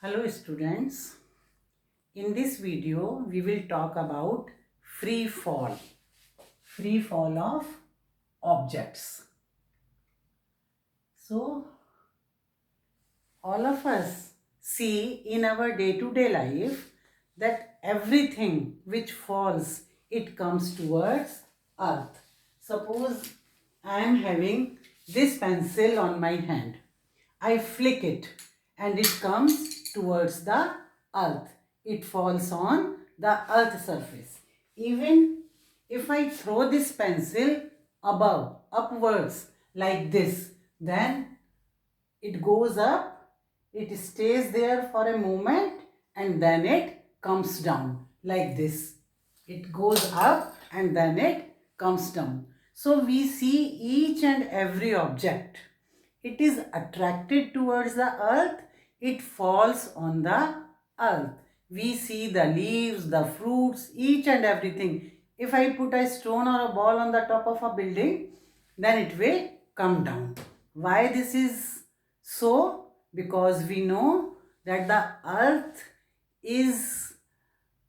Hello students, in this video we will talk about free fall of objects. So all of us see in our day-to-day life that everything which falls, it comes towards earth. Suppose I am having this pencil on my hand. I flick it and it comes towards the earth. It falls on the earth surface. Even if I throw this pencil above, upwards like this, then it goes up, it stays there for a moment and then it comes down like this. It goes up and then it comes down. So we see each and every object. It is attracted towards the earth, it falls on the earth. We see the leaves, the fruits, each and everything. If I put a stone or a ball on the top of a building, then it will come down. Why this is so? Because we know that the earth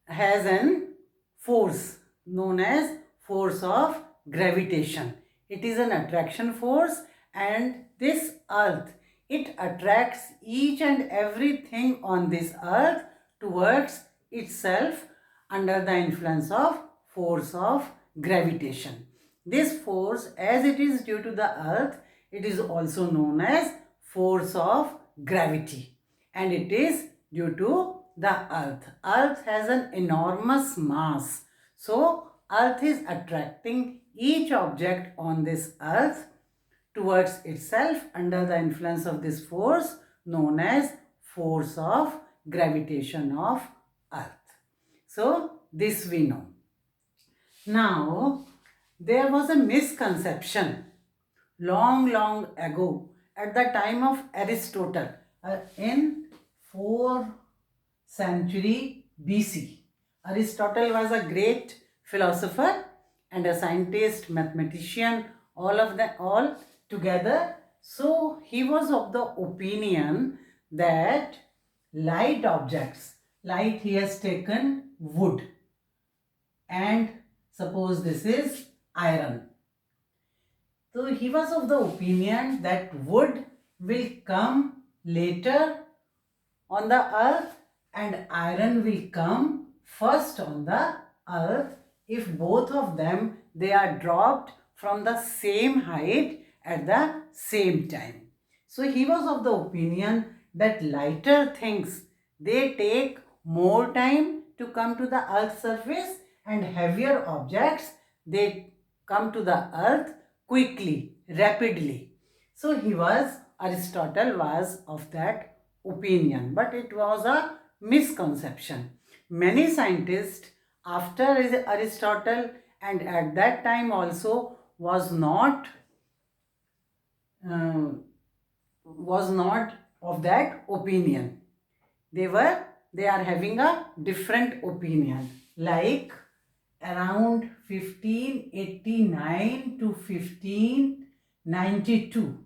has an force known as force of gravitation. It is an attraction force, and this earth, it attracts each and everything on this earth towards itself under the influence of force of gravitation. This force, as it is due to the earth, it is also known as force of gravity, and it is due to the earth. Earth has an enormous mass, so earth is attracting each object on this earth towards itself under the influence of this force known as force of gravitation of earth. So this we know. Now there was a misconception long ago at the time of Aristotle in 4th century BC. Aristotle was a great philosopher and a scientist, mathematician, all together. So he was of the opinion that light objects, light, he has taken wood, and suppose this is iron. So he was of the opinion that wood will come later on the earth and iron will come first on the earth if both of them, they are dropped from the same height at the same time. So he was of the opinion that lighter things, they take more time to come to the earth's surface, and heavier objects, they come to the earth quickly, rapidly. So Aristotle was of that opinion, but it was a misconception. Many scientists after Aristotle and at that time also was not of that opinion. They are having a different opinion. Like around 1589 to 1592,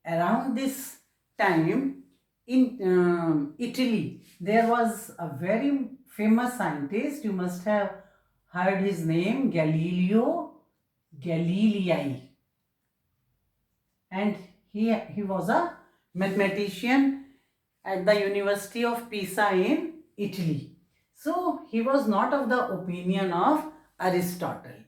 around this time in Italy, there was a very famous scientist. You must have heard his name, Galileo Galilei. And he was a mathematician at the University of Pisa in Italy. So he was not of the opinion of Aristotle.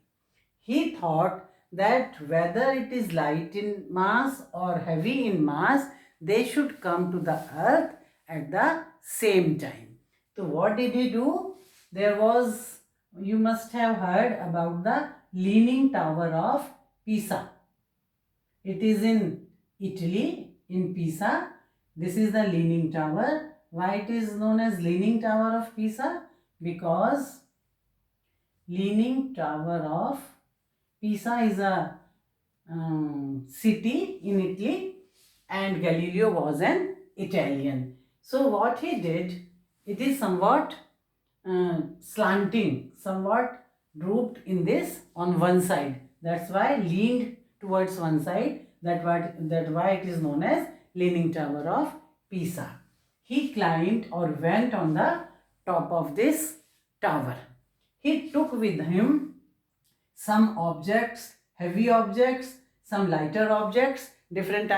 He thought that whether it is light in mass or heavy in mass, they should come to the earth at the same time. So what did he do? There was, you must have heard about the Leaning Tower of Pisa. It is in Italy, in Pisa. This is the Leaning Tower. Why it is known as Leaning Tower of Pisa? Because Leaning Tower of Pisa is a city in Italy, and Galileo was an Italian. So what he did, it is somewhat slanting, somewhat drooped in this on one side. That's why leaned towards one side. That's why it is known as Leaning Tower of Pisa. he climbed or went on the top of this tower. He took with him some objects, heavy objects, some lighter objects, different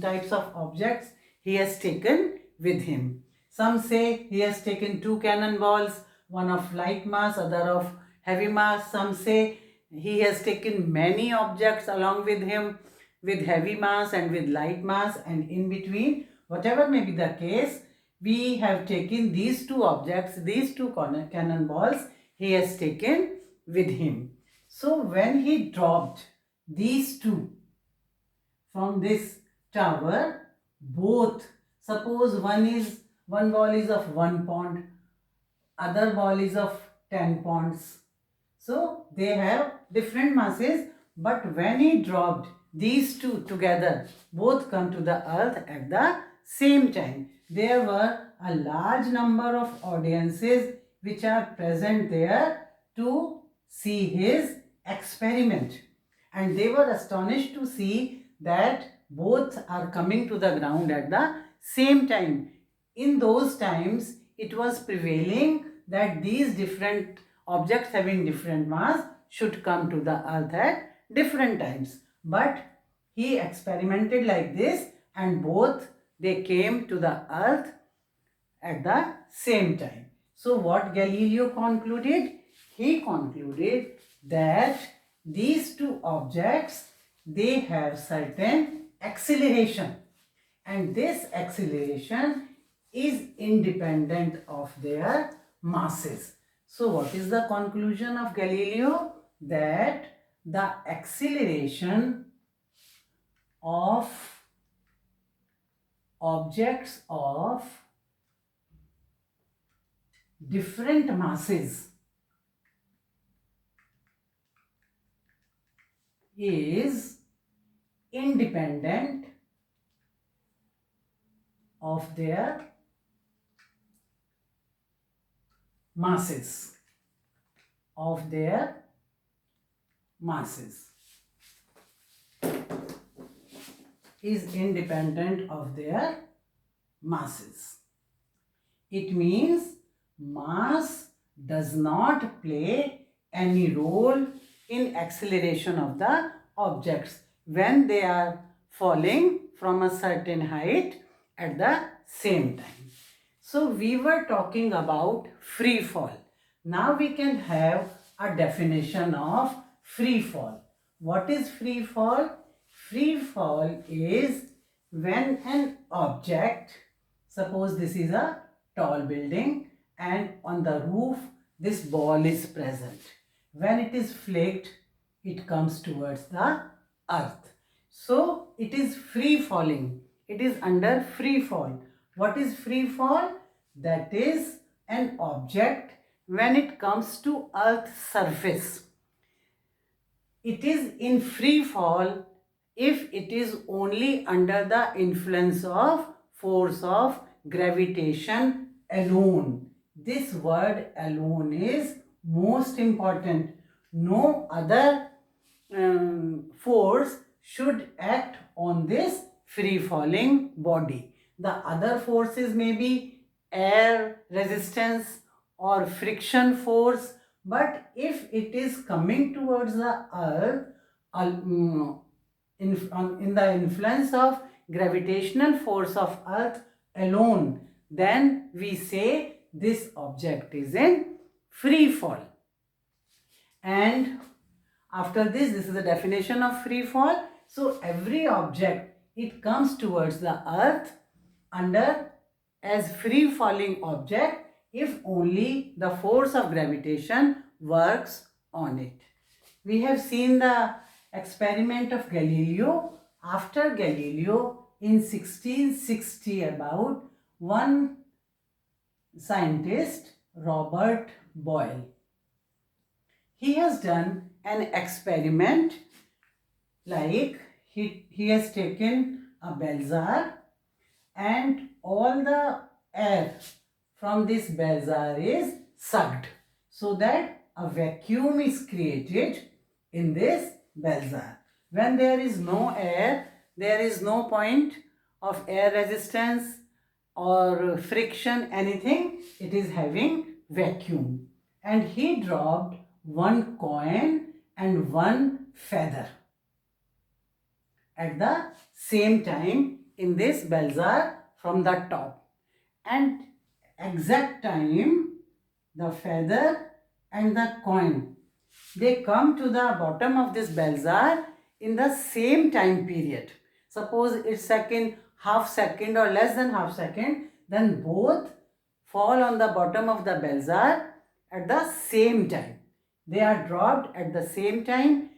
types of objects he has taken with him. Some say he has taken 2 cannonballs, one of light mass, other of heavy mass. Some say he has taken many objects along with him with heavy mass and with light mass, and in between, whatever may be the case, we have taken these 2 objects, these 2 cannonballs he has taken with him. So when he dropped these 2 from this tower, both, suppose one ball is of 1 pound, other ball is of 10 pounds. So they have different masses, but when he dropped these 2 together, both come to the earth at the same time. There were a large number of audiences which are present there to see his experiment, and they were astonished to see that both are coming to the ground at the same time. In those times, it was prevailing that these different objects having different mass should come to the earth at different times. But he experimented like this, and both they came to the earth at the same time. So what Galileo concluded? He concluded that these 2 objects, they have certain acceleration, and this acceleration is independent of their masses. So what is the conclusion of Galileo? That the acceleration of objects of different masses is independent of their masses, is independent of their masses. It means mass does not play any role in acceleration of the objects when they are falling from a certain height at the same time. So we were talking about free fall. Now we can have a definition of free fall. What is free fall? Free fall is when an object, suppose this is a tall building and on the roof this ball is present. When it is flicked, it comes towards the earth. So it is free falling. It is under free fall. What is free fall? That is an object when it comes to earth's surface. It is in free fall if it is only under the influence of force of gravitation alone. This word alone is most important. No other force should act on this free falling body. The other forces may be air resistance or friction force, but if it is coming towards the earth in the influence of gravitational force of earth alone, then we say this object is in free fall. And after this is the definition of free fall. So every object, it comes towards the earth under as free falling object if only the force of gravitation works on it. We have seen the experiment of Galileo. After Galileo, in 1660 about, one scientist, Robert Boyle, he has done an experiment like he has taken a bell jar and all the air from this bell jar is sucked so that a vacuum is created in this bell jar. When there is no air, there is no point of air resistance or friction, anything, it is having vacuum. And he dropped one coin and one feather at the same time in this bell jar from the top. And exact time the feather and the coin, they come to the bottom of this bell jar in the same time period. Suppose it's second, half second or less than half second, then both fall on the bottom of the bell jar at the same time. They are dropped at the same time.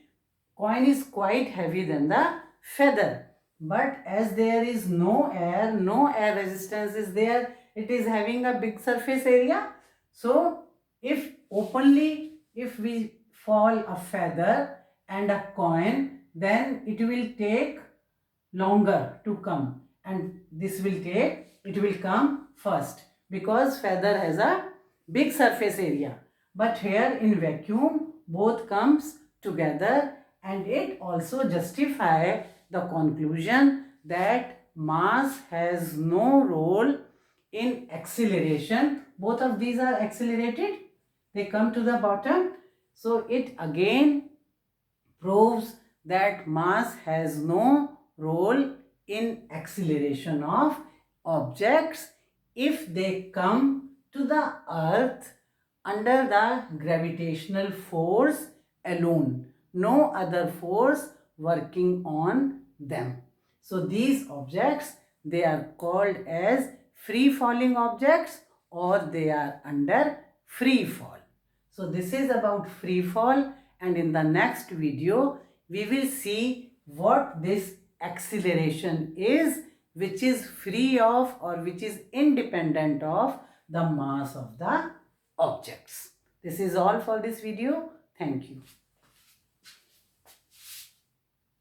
Coin is quite heavy than the feather, but as there is no air resistance is there, it is having a big surface area. So if we fall a feather and a coin, then it will take longer to come, and it will come first, because feather has a big surface area. But here in vacuum both comes together, and it also justify the conclusion that mass has no role in acceleration. Both of these are accelerated, they come to the bottom. So it again proves that mass has no role in acceleration of objects if they come to the earth under the gravitational force alone, no other force working on them. So these objects, they are called as free falling objects, or they are under free fall. So this is about free fall, and in the next video we will see what this acceleration is, which is free of or which is independent of the mass of the objects. This is all for this video. Thank you.